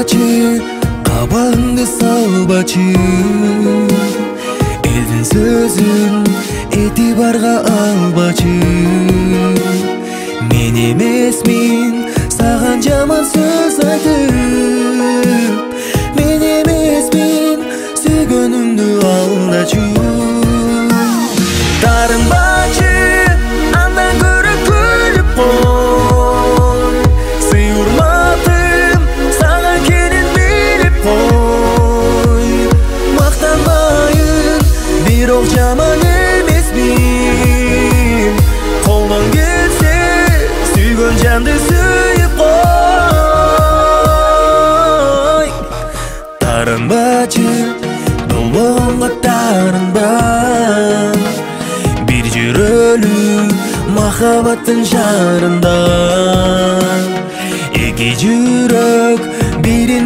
Таарынбачы, кабагыңды салбачы, элдин сөзүн этибарга албачы. Мен эмесмин саган жаман сөз айтып, мен эмесмин сүйгөнүмдү алдачу. Таарынбачы, андан көрө күлүп кой, сый урматым сага келин билип кой. Мактанбайын, бирок жаман эмесмин, колдон келсе сүйгөн жанды сүйүп кой. Таарынбачы, долбогонго таарынба, бир жүрөлүү махабаттын шаарында. Эки жүрөк бирин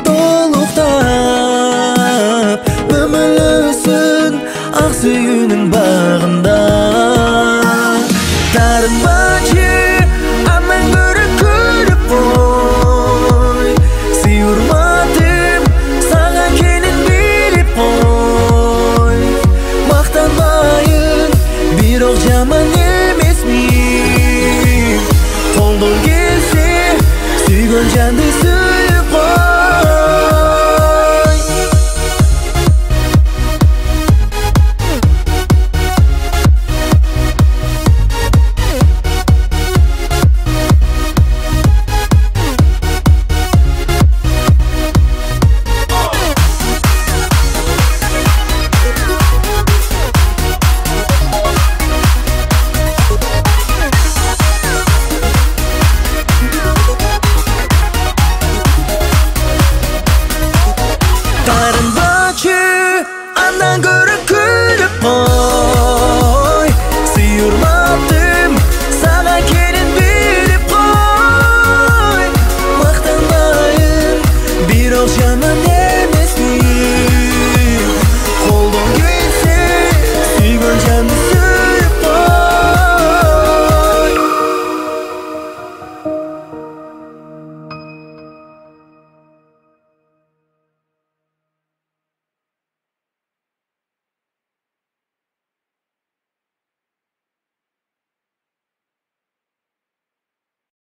толуктап, өмүлөсүн ак сүйүүнүн багында. Таарынбачы, андан көрө күлүп кой.